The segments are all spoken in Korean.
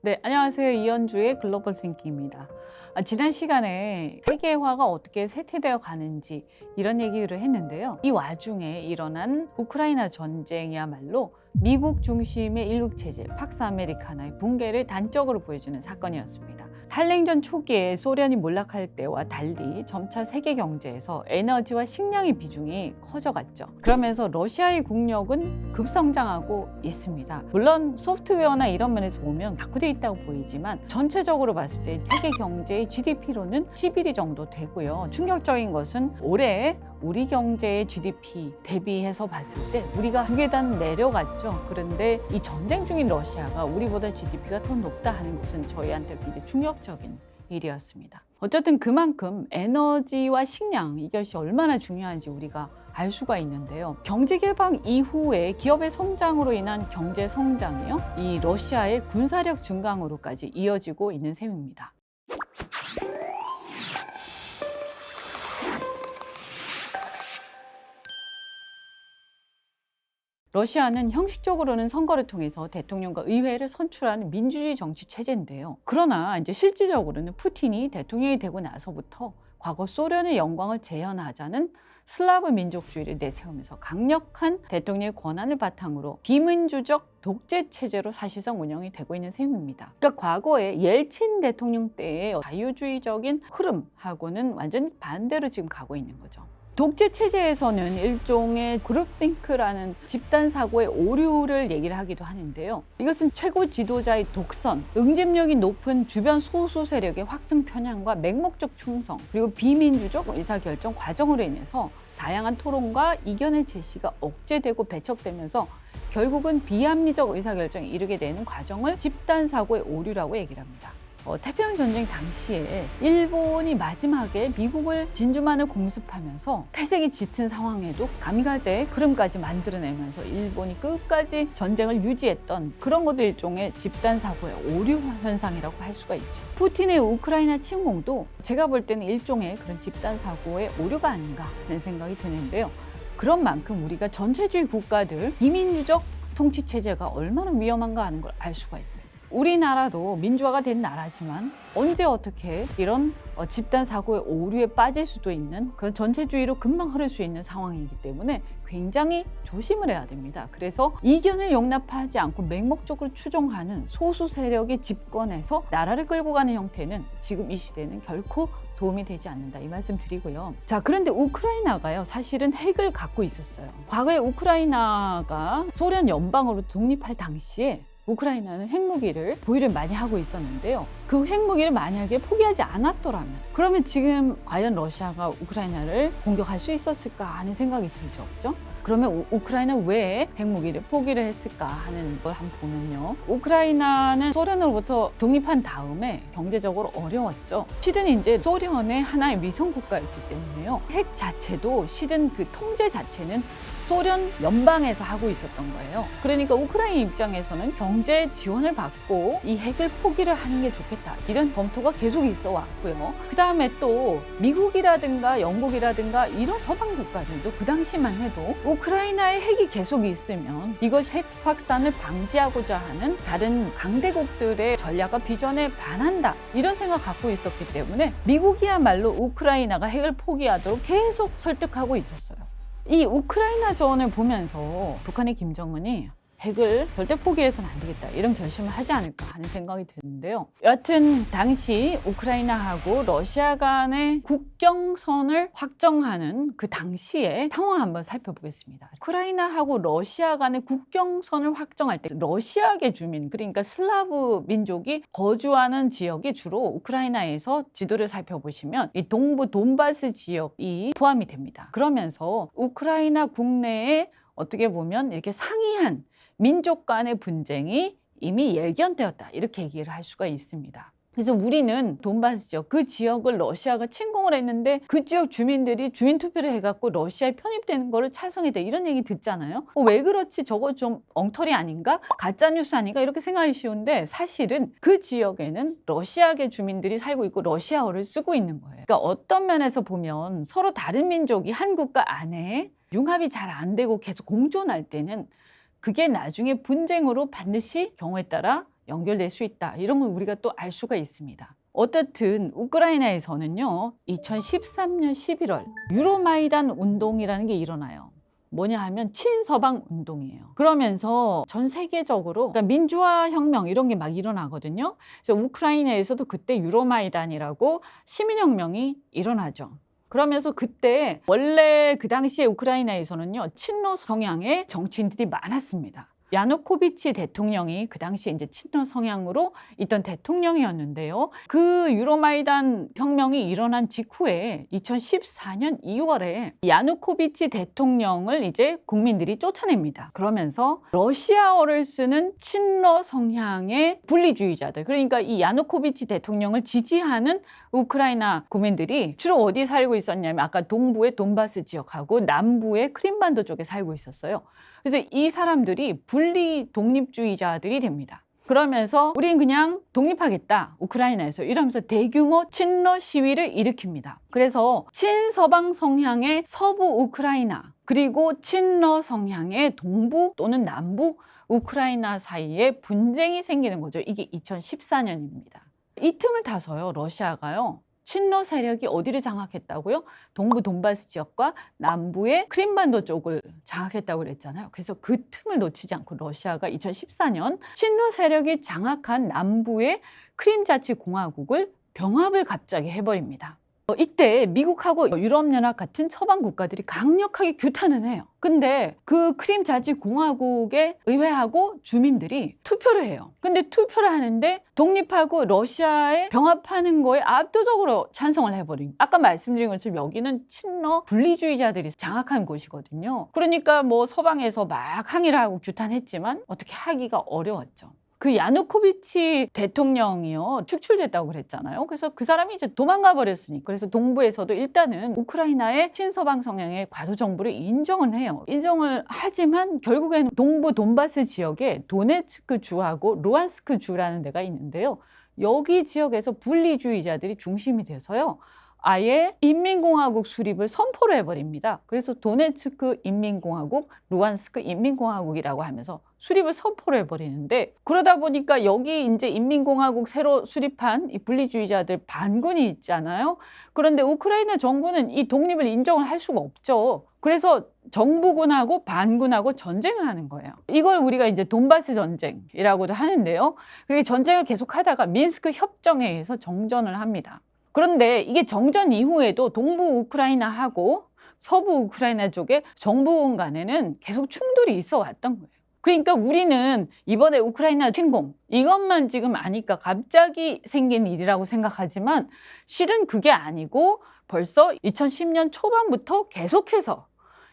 네, 안녕하세요. 이현주의 글로벌 싱킹입니다. 지난 시간에 세계화가 어떻게 쇠퇴되어 가는지 이런 얘기를 했는데요. 이 와중에 일어난 우크라이나 전쟁이야말로 미국 중심의 일국체제 팍스 아메리카나의 붕괴를 단적으로 보여주는 사건이었습니다. 한랭전 초기에 소련이 몰락할 때와 달리 점차 세계 경제에서 에너지와 식량의 비중이 커져갔죠. 그러면서 러시아의 국력은 급성장하고 있습니다. 물론 소프트웨어나 이런 면에서 보면 낙후되어 있다고 보이지만 전체적으로 봤을 때 세계 경제의 GDP로는 11위 정도 되고요. 충격적인 것은 올해 우리 경제의 GDP 대비해서 봤을 때 우리가 두 계단 내려갔죠. 그런데 이 전쟁 중인 러시아가 우리보다 GDP가 더 높다 하는 것은 저희한테 굉장히 충격적인 일이었습니다. 어쨌든 그만큼 에너지와 식량 이것이 얼마나 중요한지 우리가 알 수가 있는데요. 경제 개방 이후에 기업의 성장으로 인한 경제 성장이요, 이 러시아의 군사력 증강으로까지 이어지고 있는 셈입니다. 러시아는 형식적으로는 선거를 통해서 대통령과 의회를 선출하는 민주주의 정치 체제인데요. 그러나 이제 실질적으로는 푸틴이 대통령이 되고 나서부터 과거 소련의 영광을 재현하자는 슬라브 민족주의를 내세우면서 강력한 대통령의 권한을 바탕으로 비민주적 독재 체제로 사실상 운영이 되고 있는 셈입니다. 그러니까 과거에 옐친 대통령 때의 자유주의적인 흐름하고는 완전히 반대로 지금 가고 있는 거죠. 독재 체제에서는 일종의 그룹띵크라는 집단 사고의 오류를 얘기를 하기도 하는데요. 이것은 최고 지도자의 독선, 응집력이 높은 주변 소수 세력의 확증 편향과 맹목적 충성, 그리고 비민주적 의사결정 과정으로 인해서 다양한 토론과 이견의 제시가 억제되고 배척되면서 결국은 비합리적 의사결정에 이르게 되는 과정을 집단 사고의 오류라고 얘기를 합니다. 태평양 전쟁 당시에 일본이 마지막에 미국을 진주만을 공습하면서 패색이 짙은 상황에도 가미가제 흐름까지 만들어내면서 일본이 끝까지 전쟁을 유지했던 그런 것도 일종의 집단 사고의 오류 현상이라고 할 수가 있죠. 푸틴의 우크라이나 침공도 제가 볼 때는 일종의 그런 집단 사고의 오류가 아닌가 하는 생각이 드는데요. 그런 만큼 우리가 전체주의 국가들 비민주적 통치 체제가 얼마나 위험한가 하는 걸 알 수가 있어요. 우리나라도 민주화가 된 나라지만 언제 어떻게 이런 집단 사고의 오류에 빠질 수도 있는 그 전체주의로 금방 흐를 수 있는 상황이기 때문에 굉장히 조심을 해야 됩니다. 그래서 이견을 용납하지 않고 맹목적으로 추종하는 소수 세력이 집권해서 나라를 끌고 가는 형태는 지금 이 시대는 결코 도움이 되지 않는다, 이 말씀 드리고요. 자, 그런데 우크라이나가요, 사실은 핵을 갖고 있었어요. 과거에 우크라이나가 소련 연방으로 독립할 당시에 우크라이나는 핵무기를 보유를 많이 하고 있었는데요. 그 핵무기를 만약에 포기하지 않았더라면 그러면 지금 과연 러시아가 우크라이나를 공격할 수 있었을까 하는 생각이 들죠. 그죠? 그러면 우크라이나는 왜 핵무기를 포기를 했을까 하는 걸 한번 보면요. 우크라이나는 소련으로부터 독립한 다음에 경제적으로 어려웠죠. 실은 이제 소련의 하나의 위성 국가였기 때문에요. 핵 자체도 실은 그 통제 자체는 소련 연방에서 하고 있었던 거예요. 그러니까 우크라이나 입장에서는 경제 지원을 받고 이 핵을 포기를 하는 게 좋겠다, 이런 검토가 계속 있어 왔고요. 그 다음에 또 미국이라든가 영국이라든가 이런 서방 국가들도 그 당시만 해도 우크라이나에 핵이 계속 있으면 이것이 핵 확산을 방지하고자 하는 다른 강대국들의 전략과 비전에 반한다, 이런 생각 갖고 있었기 때문에 미국이야말로 우크라이나가 핵을 포기하도록 계속 설득하고 있었어요. 이 우크라이나 전을 보면서 북한의 김정은이 핵을 절대 포기해서는 안 되겠다, 이런 결심을 하지 않을까 하는 생각이 드는데요. 여하튼 당시 우크라이나하고 러시아 간의 국경선을 확정하는 그 당시의 상황 한번 살펴보겠습니다. 우크라이나하고 러시아 간의 국경선을 확정할 때 러시아계 주민, 그러니까 슬라브 민족이 거주하는 지역이 주로 우크라이나에서 지도를 살펴보시면 이 동부 돈바스 지역이 포함이 됩니다. 그러면서 우크라이나 국내에 어떻게 보면 이렇게 상이한 민족 간의 분쟁이 이미 예견되었다, 이렇게 얘기를 할 수가 있습니다. 그래서 우리는 돈바스 지역, 그 지역을 러시아가 침공을 했는데 그 지역 주민들이 주민투표를 해갖고 러시아에 편입되는 거를 찬성했다, 이런 얘기 듣잖아요. 왜 그렇지, 저거 좀 엉터리 아닌가, 가짜뉴스 아닌가, 이렇게 생각이 쉬운데 사실은 그 지역에는 러시아계 주민들이 살고 있고 러시아어를 쓰고 있는 거예요. 그러니까 어떤 면에서 보면 서로 다른 민족이 한 국가 안에 융합이 잘 안 되고 계속 공존할 때는 그게 나중에 분쟁으로 반드시 경우에 따라 연결될 수 있다. 이런 걸 우리가 또 알 수가 있습니다. 어쨌든 우크라이나에서는요, 2013년 11월 유로마이단 운동이라는 게 일어나요. 뭐냐 하면 친서방 운동이에요. 그러면서 전 세계적으로 그러니까 민주화 혁명 이런 게 막 일어나거든요. 그래서 우크라이나에서도 그때 유로마이단이라고 시민혁명이 일어나죠. 그러면서 그때 원래 그 당시에 우크라이나에서는요, 친러 성향의 정치인들이 많았습니다. 야누코비치 대통령이 그 당시에 이제 친러 성향으로 있던 대통령이었는데요. 그 유로마이단 혁명이 일어난 직후에 2014년 2월에 야누코비치 대통령을 이제 국민들이 쫓아냅니다. 그러면서 러시아어를 쓰는 친러 성향의 분리주의자들, 그러니까 이 야누코비치 대통령을 지지하는 우크라이나 국민들이 주로 어디 살고 있었냐면 아까 동부의 돈바스 지역하고 남부의 크림반도 쪽에 살고 있었어요. 그래서 이 사람들이 분리 독립주의자들이 됩니다. 그러면서 우린 그냥 독립하겠다, 우크라이나에서, 이러면서 대규모 친러 시위를 일으킵니다. 그래서 친서방 성향의 서부 우크라이나 그리고 친러 성향의 동부 또는 남부 우크라이나 사이에 분쟁이 생기는 거죠. 이게 2014년입니다. 이 틈을 타서요, 러시아가요, 친러 세력이 어디를 장악했다고요? 동부 돈바스 지역과 남부의 크림반도 쪽을 장악했다고 그랬잖아요. 그래서 그 틈을 놓치지 않고 러시아가 2014년 친러 세력이 장악한 남부의 크림자치공화국을 병합을 갑자기 해버립니다. 이때 미국하고 유럽연합 같은 서방 국가들이 강력하게 규탄을 해요. 근데 그 크림자치공화국의 의회하고 주민들이 투표를 해요. 근데 투표를 하는데 독립하고 러시아에 병합하는 거에 압도적으로 찬성을 해버린, 아까 말씀드린 것처럼 여기는 친러 분리주의자들이 장악한 곳이거든요. 그러니까 뭐 서방에서 막 항의를 하고 규탄했지만 어떻게 하기가 어려웠죠. 그 야누코비치 대통령이요, 축출됐다고 그랬잖아요. 그래서 그 사람이 이제 도망가 버렸으니까. 그래서 동부에서도 일단은 우크라이나의 친서방 성향의 과도 정부를 인정을 해요. 인정을 하지만 결국에는 동부 돈바스 지역에 도네츠크 주하고 루안스크 주라는 데가 있는데요. 여기 지역에서 분리주의자들이 중심이 돼서요, 아예 인민공화국 수립을 선포를 해버립니다. 그래서 도네츠크 인민공화국, 루안스크 인민공화국이라고 하면서 수립을 선포를 해버리는데, 그러다 보니까 여기 이제 인민공화국 새로 수립한 이 분리주의자들 반군이 있잖아요. 그런데 우크라이나 정부는 이 독립을 인정을 할 수가 없죠. 그래서 정부군하고 반군하고 전쟁을 하는 거예요. 이걸 우리가 이제 돈바스 전쟁이라고도 하는데요. 그렇게 전쟁을 계속 하다가 민스크 협정에 의해서 정전을 합니다. 그런데 이게 정전 이후에도 동부 우크라이나하고 서부 우크라이나 쪽에 정부군 간에는 계속 충돌이 있어 왔던 거예요. 그러니까 우리는 이번에 우크라이나 침공 이것만 지금 아니까 갑자기 생긴 일이라고 생각하지만 실은 그게 아니고 벌써 2010년 초반부터 계속해서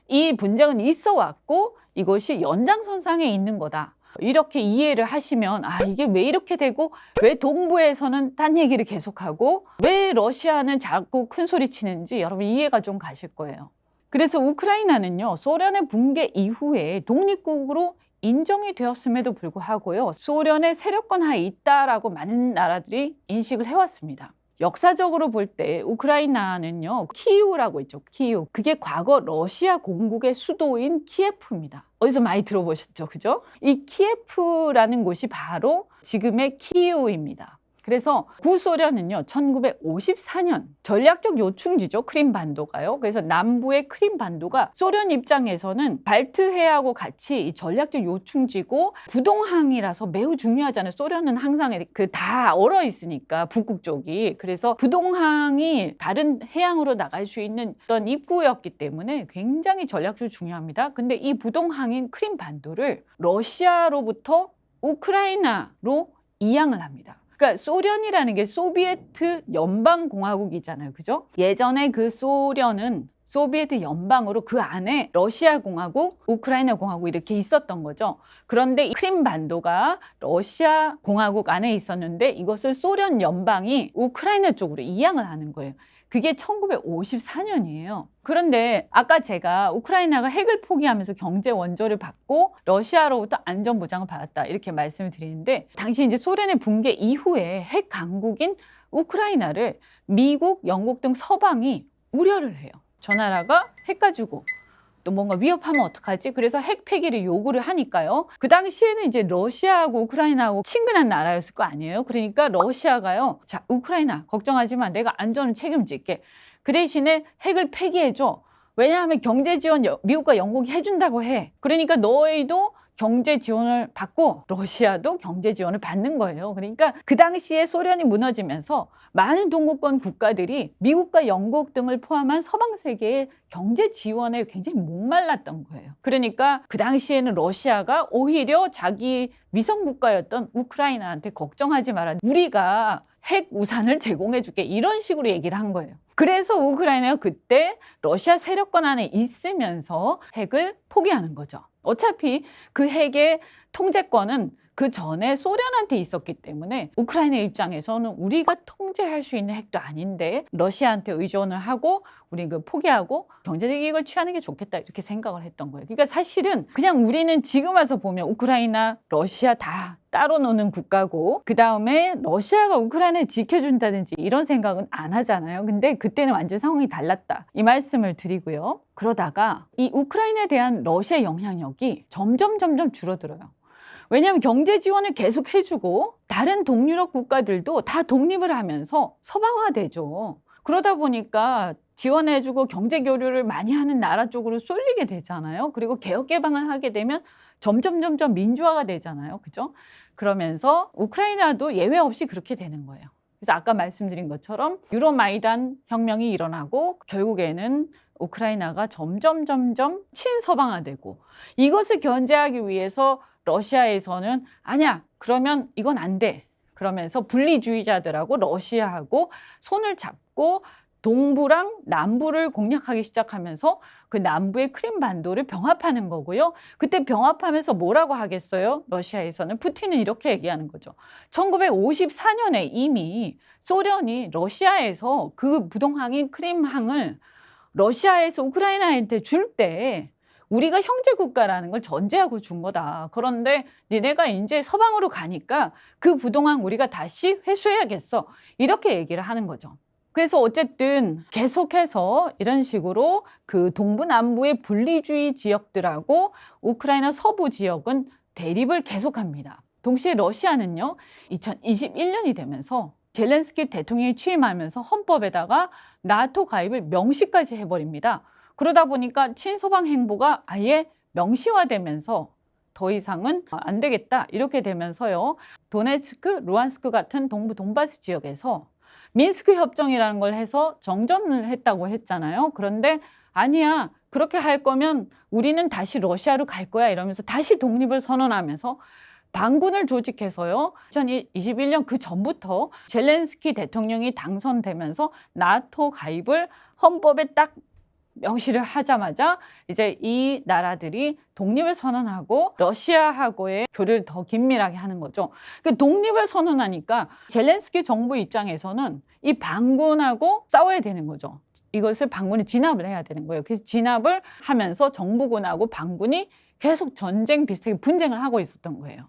이 분쟁은 있어 왔고 이것이 연장선상에 있는 거다. 이렇게 이해를 하시면, 아, 이게 왜 이렇게 되고 왜 동부에서는 딴 얘기를 계속하고 왜 러시아는 자꾸 큰 소리 치는지 여러분 이해가 좀 가실 거예요. 그래서 우크라이나는요, 소련의 붕괴 이후에 독립국으로 인정이 되었음에도 불구하고요, 소련의 세력권 하에 있다라고 많은 나라들이 인식을 해왔습니다. 역사적으로 볼 때 우크라이나는요, 키이우라고 있죠. 키이우. 그게 과거 러시아 공국의 수도인 키예프입니다. 어디서 많이 들어보셨죠? 그죠? 이 키예프라는 곳이 바로 지금의 키이우입니다. 그래서 구소련은요, 1954년 전략적 요충지죠, 크림반도가요. 그래서 남부의 크림반도가 소련 입장에서는 발트해하고 같이 이 전략적 요충지고 부동항이라서 매우 중요하잖아요. 소련은 항상 다 얼어 있으니까 북극 쪽이. 그래서 부동항이 다른 해양으로 나갈 수 있는 어떤 입구였기 때문에 굉장히 전략적으로 중요합니다. 근데 이 부동항인 크림반도를 러시아로부터 우크라이나로 이양을 합니다. 그러니까 소련이라는 게 소비에트 연방공화국이잖아요. 그죠? 예전에 그 소련은 소비에트 연방으로 그 안에 러시아 공화국, 우크라이나 공화국 이렇게 있었던 거죠. 그런데 크림반도가 러시아 공화국 안에 있었는데 이것을 소련 연방이 우크라이나 쪽으로 이양을 하는 거예요. 그게 1954년이에요. 그런데 아까 제가 우크라이나가 핵을 포기하면서 경제 원조를 받고 러시아로부터 안전보장을 받았다 이렇게 말씀을 드리는데, 당시 이제 소련의 붕괴 이후에 핵 강국인 우크라이나를 미국, 영국 등 서방이 우려를 해요. 저 나라가 핵 가지고 또 뭔가 위협하면 어떡하지? 그래서 핵 폐기를 요구를 하니까요. 그 당시에는 이제 러시아하고 우크라이나하고 친근한 나라였을 거 아니에요. 그러니까 러시아가요. 자, 우크라이나 걱정하지 마. 내가 안전을 책임질게. 그 대신에 핵을 폐기해줘. 왜냐하면 경제 지원 미국과 영국이 해준다고 해. 그러니까 너희도 경제 지원을 받고 러시아도 경제 지원을 받는 거예요. 그러니까 그 당시에 소련이 무너지면서 많은 동구권 국가들이 미국과 영국 등을 포함한 서방 세계의 경제 지원에 굉장히 목말랐던 거예요. 그러니까 그 당시에는 러시아가 오히려 자기 위성 국가였던 우크라이나한테 걱정하지 마라. 우리가 핵 우산을 제공해 줄게. 이런 식으로 얘기를 한 거예요. 그래서 우크라이나가 그때 러시아 세력권 안에 있으면서 핵을 포기하는 거죠. 어차피 그 핵의 통제권은 그 전에 소련한테 있었기 때문에 우크라이나 입장에서는 우리가 통제할 수 있는 핵도 아닌데 러시아한테 의존을 하고 우리 그 포기하고 경제적 이익을 취하는 게 좋겠다 이렇게 생각을 했던 거예요. 그러니까 사실은 그냥 우리는 지금 와서 보면 우크라이나, 러시아 다 따로 노는 국가고 그 다음에 러시아가 우크라이나를 지켜준다든지 이런 생각은 안 하잖아요. 근데 그때는 완전 상황이 달랐다. 이 말씀을 드리고요. 그러다가 이 우크라이나에 대한 러시아 영향력이 점점 줄어들어요. 왜냐하면 경제 지원을 계속 해주고 다른 동유럽 국가들도 다 독립을 하면서 서방화되죠. 그러다 보니까 지원해주고 경제 교류를 많이 하는 나라 쪽으로 쏠리게 되잖아요. 그리고 개혁 개방을 하게 되면 점점 민주화가 되잖아요. 그죠? 그러면서 우크라이나도 예외 없이 그렇게 되는 거예요. 그래서 아까 말씀드린 것처럼 유로마이단 혁명이 일어나고 결국에는 우크라이나가 점점 친서방화되고 이것을 견제하기 위해서 러시아에서는 아니야, 그러면 이건 안 돼. 그러면서 분리주의자들하고 러시아하고 손을 잡고 동부랑 남부를 공략하기 시작하면서 그 남부의 크림반도를 병합하는 거고요. 그때 병합하면서 뭐라고 하겠어요? 러시아에서는 푸틴은 이렇게 얘기하는 거죠. 1954년에 이미 소련이 러시아에서 그 부동항인 크림항을 러시아에서 우크라이나한테 줄 때 우리가 형제 국가라는 걸 전제하고 준 거다. 그런데 니네가 이제 서방으로 가니까 그 부동항 우리가 다시 회수해야겠어. 이렇게 얘기를 하는 거죠. 그래서 어쨌든 계속해서 이런 식으로 그 동부 남부의 분리주의 지역들하고 우크라이나 서부 지역은 대립을 계속합니다. 동시에 러시아는요, 2021년이 되면서 젤렌스키 대통령이 취임하면서 헌법에다가 나토 가입을 명시까지 해버립니다. 그러다 보니까 친서방 행보가 아예 명시화되면서 더 이상은 안 되겠다 이렇게 되면서요. 도네츠크, 루안스크 같은 동부 돈바스 지역에서 민스크 협정이라는 걸 해서 정전을 했다고 했잖아요. 그런데 아니야, 그렇게 할 거면 우리는 다시 러시아로 갈 거야 이러면서 다시 독립을 선언하면서 반군을 조직해서요. 2021년 그 전부터 젤렌스키 대통령이 당선되면서 나토 가입을 헌법에 딱 명시를 하자마자 이제 이 나라들이 독립을 선언하고 러시아하고의 교류를 더 긴밀하게 하는 거죠. 그 독립을 선언하니까 젤렌스키 정부 입장에서는 이 반군하고 싸워야 되는 거죠. 이것을 반군이 진압을 해야 되는 거예요. 그래서 진압을 하면서 정부군하고 반군이 계속 전쟁 비슷하게 분쟁을 하고 있었던 거예요.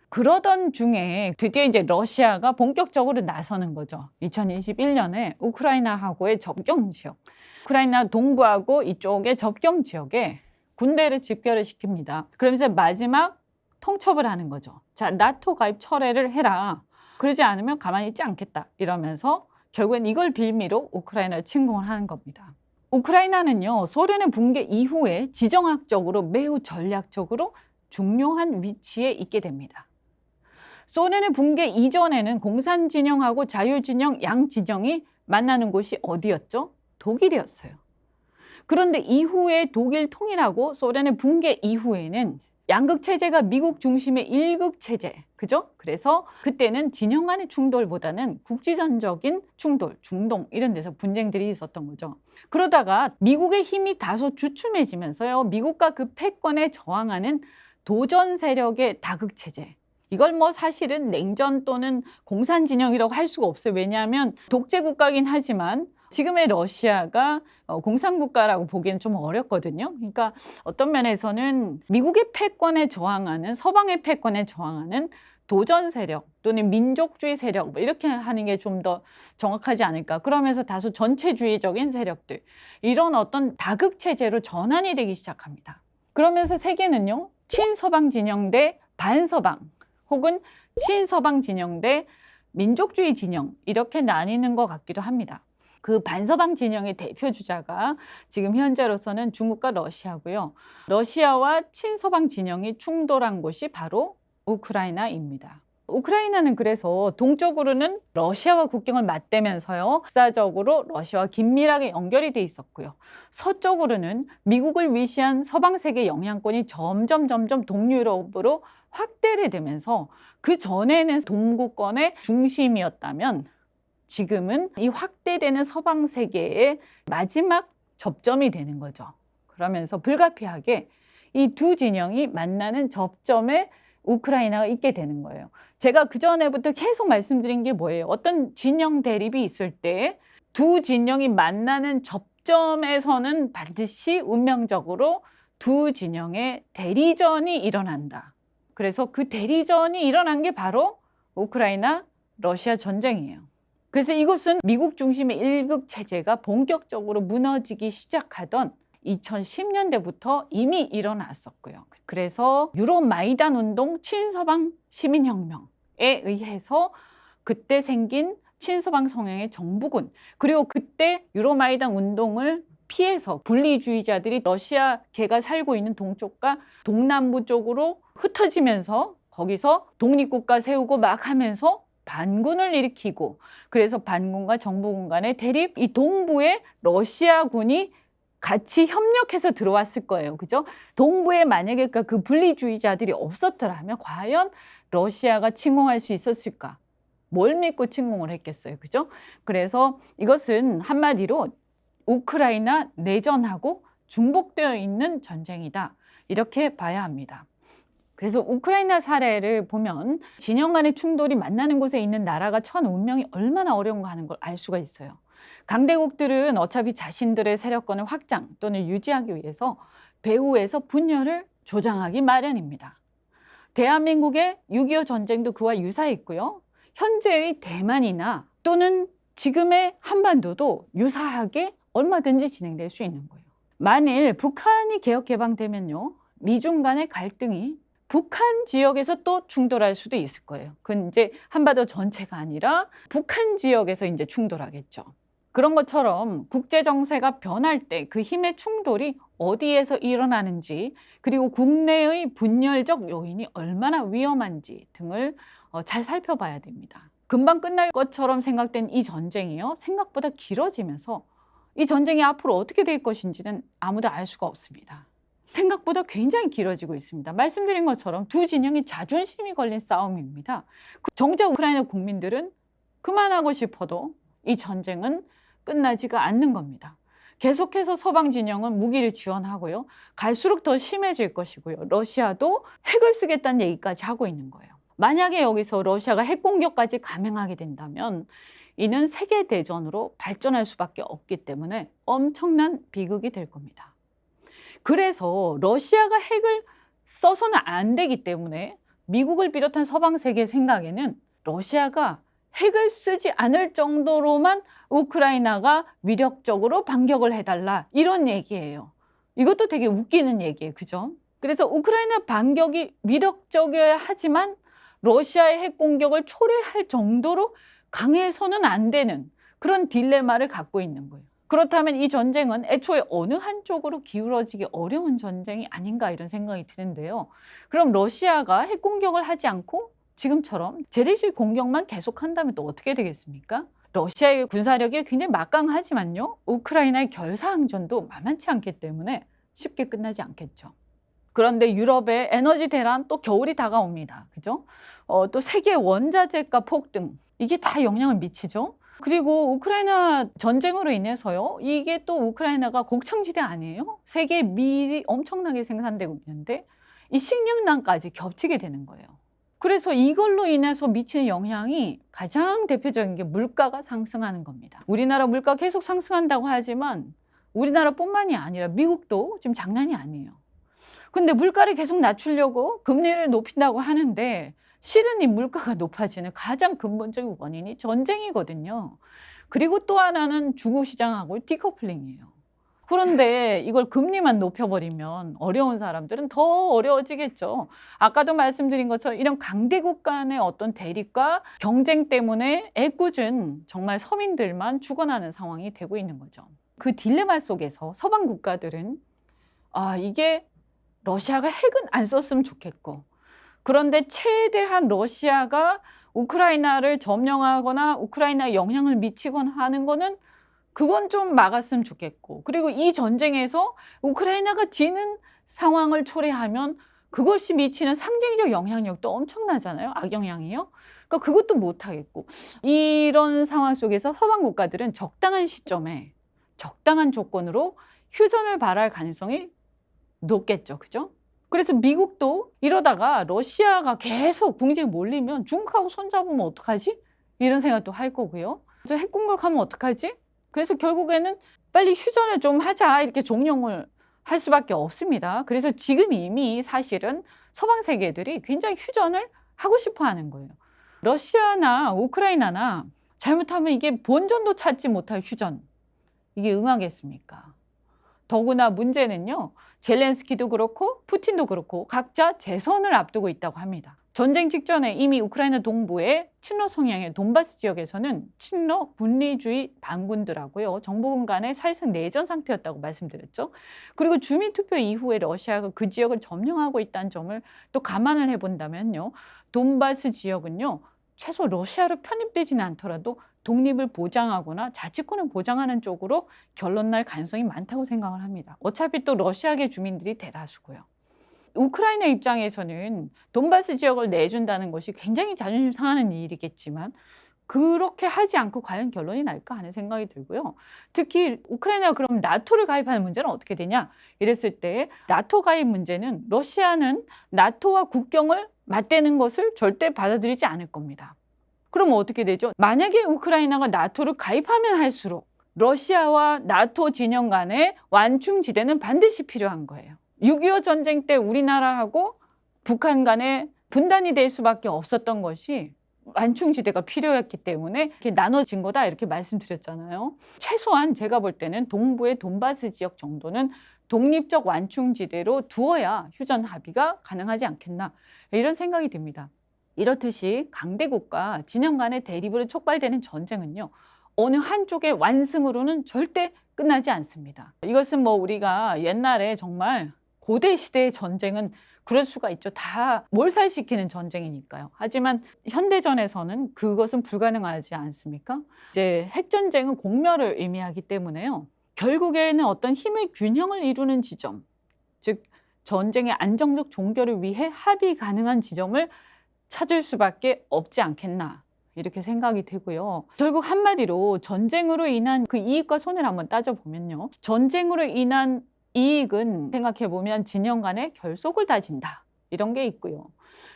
그러던 중에 드디어 이제 러시아가 본격적으로 나서는 거죠. 2021년에 우크라이나하고의 접경 지역, 우크라이나 동부하고 이쪽의 접경 지역에 군대를 집결을 시킵니다. 그러면서 마지막 통첩을 하는 거죠. 자, 나토 가입 철회를 해라. 그러지 않으면 가만히 있지 않겠다. 이러면서 결국엔 이걸 빌미로 우크라이나를 침공을 하는 겁니다. 우크라이나는요, 소련의 붕괴 이후에 지정학적으로 매우 전략적으로 중요한 위치에 있게 됩니다. 소련의 붕괴 이전에는 공산 진영하고 자유 진영 양 진영이 만나는 곳이 어디였죠? 독일이었어요. 그런데 이후에 독일 통일하고 소련의 붕괴 이후에는 양극 체제가 미국 중심의 일극 체제, 그죠? 그래서 그때는 진영 간의 충돌보다는 국지전적인 충돌, 중동 이런 데서 분쟁들이 있었던 거죠. 그러다가 미국의 힘이 다소 주춤해지면서요, 미국과 그 패권에 저항하는 도전 세력의 다극 체제. 이걸 뭐 사실은 냉전 또는 공산 진영이라고 할 수가 없어요. 왜냐하면 독재 국가긴 하지만 지금의 러시아가 공산 국가라고 보기엔 좀 어렵거든요. 그러니까 어떤 면에서는 미국의 패권에 저항하는, 서방의 패권에 저항하는 도전 세력 또는 민족주의 세력 뭐 이렇게 하는 게 좀 더 정확하지 않을까. 그러면서 다소 전체주의적인 세력들 이런 어떤 다극 체제로 전환이 되기 시작합니다. 그러면서 세계는요 친서방 진영 대 반서방 혹은 친서방 진영 대 민족주의 진영 이렇게 나뉘는 것 같기도 합니다. 그 반서방 진영의 대표 주자가 지금 현재로서는 중국과 러시아고요. 러시아와 친서방 진영이 충돌한 곳이 바로 우크라이나입니다. 우크라이나는 그래서 동쪽으로는 러시아와 국경을 맞대면서요. 역사적으로 러시아와 긴밀하게 연결이 돼 있었고요. 서쪽으로는 미국을 위시한 서방 세계 영향권이 점점 동유럽으로 확대를 되면서 그 전에는 동구권의 중심이었다면 지금은 이 확대되는 서방 세계의 마지막 접점이 되는 거죠. 그러면서 불가피하게 이 두 진영이 만나는 접점에 우크라이나가 있게 되는 거예요. 제가 그전에부터 계속 말씀드린 게 뭐예요? 어떤 진영 대립이 있을 때 두 진영이 만나는 접점에서는 반드시 운명적으로 두 진영의 대리전이 일어난다. 그래서 그 대리전이 일어난 게 바로 우크라이나 러시아 전쟁이에요. 그래서 이것은 미국 중심의 일극 체제가 본격적으로 무너지기 시작하던 2010년대부터 이미 일어났었고요. 그래서 유럽 마이단 운동 친서방 시민혁명에 의해서 그때 생긴 친서방 성향의 정부군 그리고 그때 유럽 마이단 운동을 피해서 분리주의자들이 러시아계가 살고 있는 동쪽과 동남부 쪽으로 흩어지면서 거기서 독립국가 세우고 막 하면서 반군을 일으키고 그래서 반군과 정부군 간의 대립 이 동부에 러시아군이 같이 협력해서 들어왔을 거예요. 그죠? 동부에 만약에 그 분리주의자들이 없었더라면 과연 러시아가 침공할 수 있었을까? 뭘 믿고 침공을 했겠어요. 그죠? 그래서 이것은 한마디로 우크라이나 내전하고 중복되어 있는 전쟁이다. 이렇게 봐야 합니다. 그래서 우크라이나 사례를 보면 진영 간의 충돌이 만나는 곳에 있는 나라가 천 운명이 얼마나 어려운가 하는 걸 알 수가 있어요. 강대국들은 어차피 자신들의 세력권을 확장 또는 유지하기 위해서 배후에서 분열을 조장하기 마련입니다. 대한민국의 6.25 전쟁도 그와 유사했고요. 현재의 대만이나 또는 지금의 한반도도 유사하게 얼마든지 진행될 수 있는 거예요. 만일 북한이 개혁 개방되면요. 미중 간의 갈등이 북한 지역에서 또 충돌할 수도 있을 거예요. 그건 이제 한반도 전체가 아니라 북한 지역에서 이제 충돌하겠죠. 그런 것처럼 국제 정세가 변할 때 그 힘의 충돌이 어디에서 일어나는지 그리고 국내의 분열적 요인이 얼마나 위험한지 등을 잘 살펴봐야 됩니다. 금방 끝날 것처럼 생각된 이 전쟁이요. 생각보다 길어지면서 이 전쟁이 앞으로 어떻게 될 것인지는 아무도 알 수가 없습니다. 생각보다 굉장히 길어지고 있습니다. 말씀드린 것처럼 두 진영이 자존심이 걸린 싸움입니다. 정작 우크라이나 국민들은 그만하고 싶어도 이 전쟁은 끝나지가 않는 겁니다. 계속해서 서방 진영은 무기를 지원하고요. 갈수록 더 심해질 것이고요. 러시아도 핵을 쓰겠다는 얘기까지 하고 있는 거예요. 만약에 여기서 러시아가 핵 공격까지 감행하게 된다면 이는 세계대전으로 발전할 수밖에 없기 때문에 엄청난 비극이 될 겁니다. 그래서 러시아가 핵을 써서는 안 되기 때문에 미국을 비롯한 서방 세계 생각에는 러시아가 핵을 쓰지 않을 정도로만 우크라이나가 위력적으로 반격을 해달라 이런 얘기예요. 이것도 되게 웃기는 얘기예요. 그죠? 그래서 우크라이나 반격이 위력적이어야 하지만 러시아의 핵 공격을 초래할 정도로 강해서는 안 되는 그런 딜레마를 갖고 있는 거예요. 그렇다면 이 전쟁은 애초에 어느 한쪽으로 기울어지기 어려운 전쟁이 아닌가 이런 생각이 드는데요. 그럼 러시아가 핵 공격을 하지 않고 지금처럼 재래식 공격만 계속한다면 또 어떻게 되겠습니까? 러시아의 군사력이 굉장히 막강하지만요. 우크라이나의 결사항전도 만만치 않기 때문에 쉽게 끝나지 않겠죠. 그런데 유럽의 에너지 대란 또 겨울이 다가옵니다. 그죠? 또 세계 원자재가 폭등 이게 다 영향을 미치죠. 그리고 우크라이나 전쟁으로 인해서요. 이게 또 우크라이나가 곡창지대 아니에요? 세계에 밀이 엄청나게 생산되고 있는데 이 식량난까지 겹치게 되는 거예요. 그래서 이걸로 인해서 미치는 영향이 가장 대표적인 게 물가가 상승하는 겁니다. 우리나라 물가 계속 상승한다고 하지만 우리나라뿐만이 아니라 미국도 지금 장난이 아니에요. 근데 물가를 계속 낮추려고 금리를 높인다고 하는데 실은 이 물가가 높아지는 가장 근본적인 원인이 전쟁이거든요. 그리고 또 하나는 중국 시장하고의 디커플링이에요. 그런데 이걸 금리만 높여버리면 어려운 사람들은 더 어려워지겠죠. 아까도 말씀드린 것처럼 이런 강대국 간의 어떤 대립과 경쟁 때문에 애꿎은 정말 서민들만 죽어나는 상황이 되고 있는 거죠. 그 딜레마 속에서 서방 국가들은 이게 러시아가 핵은 안 썼으면 좋겠고, 그런데 최대한 러시아가 우크라이나를 점령하거나 우크라이나에 영향을 미치거나 하는 거는 그건 좀 막았으면 좋겠고, 그리고 이 전쟁에서 우크라이나가 지는 상황을 초래하면 그것이 미치는 상징적 영향력도 엄청나잖아요. 악영향이요. 그러니까 그것도 못하겠고, 이런 상황 속에서 서방 국가들은 적당한 시점에 적당한 조건으로 휴전을 바랄 가능성이 높겠죠. 그죠? 그래서 미국도 이러다가 러시아가 계속 궁지에 몰리면 중국하고 손잡으면 어떡하지? 이런 생각도 할 거고요. 저 핵 공격하면 어떡하지? 그래서 결국에는 빨리 휴전을 좀 하자 이렇게 종용을 할 수밖에 없습니다. 그래서 지금 이미 사실은 서방 세계들이 굉장히 휴전을 하고 싶어 하는 거예요. 러시아나 우크라이나나 잘못하면 이게 본전도 찾지 못할 휴전, 이게 응하겠습니까? 더구나 문제는요, 젤렌스키도 그렇고 푸틴도 그렇고 각자 재선을 앞두고 있다고 합니다. 전쟁 직전에 이미 우크라이나 동부의 친러 성향의 돈바스 지역에서는 친러 분리주의 반군들하고요, 정부군 간의 사실상 내전 상태였다고 말씀드렸죠. 그리고 주민투표 이후에 러시아가 그 지역을 점령하고 있다는 점을 또 감안을 해본다면요, 돈바스 지역은요, 최소 러시아로 편입되지는 않더라도 독립을 보장하거나 자치권을 보장하는 쪽으로 결론 날 가능성이 많다고 생각을 합니다. 어차피 또 러시아계 주민들이 대다수고요. 우크라이나 입장에서는 돈바스 지역을 내준다는 것이 굉장히 자존심 상하는 일이겠지만 그렇게 하지 않고 과연 결론이 날까 하는 생각이 들고요. 특히 우크라이나가 그럼 나토를 가입하는 문제는 어떻게 되냐 이랬을 때, 나토 가입 문제는 러시아는 나토와 국경을 맞대는 것을 절대 받아들이지 않을 겁니다. 그러면 어떻게 되죠? 만약에 우크라이나가 나토를 가입하면 할수록 러시아와 나토 진영 간의 완충지대는 반드시 필요한 거예요. 6.25 전쟁 때 우리나라하고 북한 간에 분단이 될 수밖에 없었던 것이 완충지대가 필요했기 때문에 이렇게 나눠진 거다 이렇게 말씀드렸잖아요. 최소한 제가 볼 때는 동부의 돈바스 지역 정도는 독립적 완충지대로 두어야 휴전 합의가 가능하지 않겠나, 이런 생각이 듭니다. 이렇듯이 강대국과 진영 간의 대립으로 촉발되는 전쟁은요, 어느 한쪽의 완승으로는 절대 끝나지 않습니다. 이것은 우리가 옛날에 정말 고대 시대의 전쟁은 그럴 수가 있죠. 다 몰살시키는 전쟁이니까요. 하지만 현대전에서는 그것은 불가능하지 않습니까? 이제 핵전쟁은 공멸을 의미하기 때문에요, 결국에는 어떤 힘의 균형을 이루는 지점, 즉 전쟁의 안정적 종결을 위해 합의 가능한 지점을 찾을 수밖에 없지 않겠나, 이렇게 생각이 되고요. 결국 한마디로 전쟁으로 인한 그 이익과 손해를 한번 따져보면요, 전쟁으로 인한 이익은 생각해보면 진영 간의 결속을 다진다, 이런 게 있고요.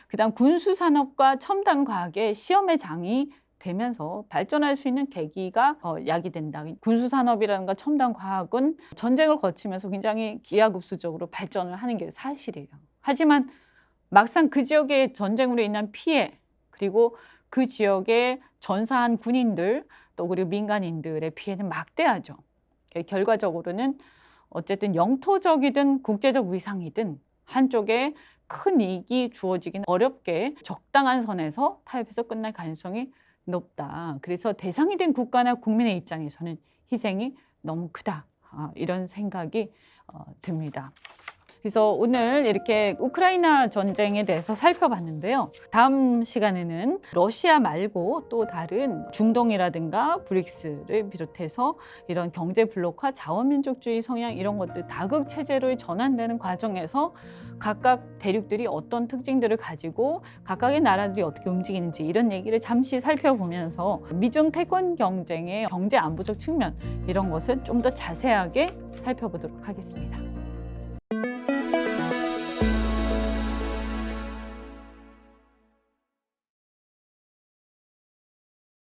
그 다음 군수산업과 첨단 과학의 시험의 장이 되면서 발전할 수 있는 계기가 야기된다. 군수산업이라든가 첨단 과학은 전쟁을 거치면서 굉장히 기하급수적으로 발전을 하는 게 사실이에요. 하지만 막상 그 지역의 전쟁으로 인한 피해, 그리고 그 지역에 전사한 군인들, 또 그리고 민간인들의 피해는 막대하죠. 결과적으로는 어쨌든 영토적이든 국제적 위상이든 한쪽에 큰 이익이 주어지긴 어렵게 적당한 선에서 타협해서 끝날 가능성이 높다. 그래서 대상이 된 국가나 국민의 입장에서는 희생이 너무 크다, 이런 생각이 듭니다. 그래서 오늘 이렇게 우크라이나 전쟁에 대해서 살펴봤는데요. 다음 시간에는 러시아 말고 또 다른 중동이라든가 브릭스를 비롯해서 이런 경제 블록화, 자원민족주의 성향, 이런 것들 다극 체제로 전환되는 과정에서 각각 대륙들이 어떤 특징들을 가지고 각각의 나라들이 어떻게 움직이는지, 이런 얘기를 잠시 살펴보면서 미중 패권 경쟁의 경제 안보적 측면, 이런 것을 좀 더 자세하게 살펴보도록 하겠습니다.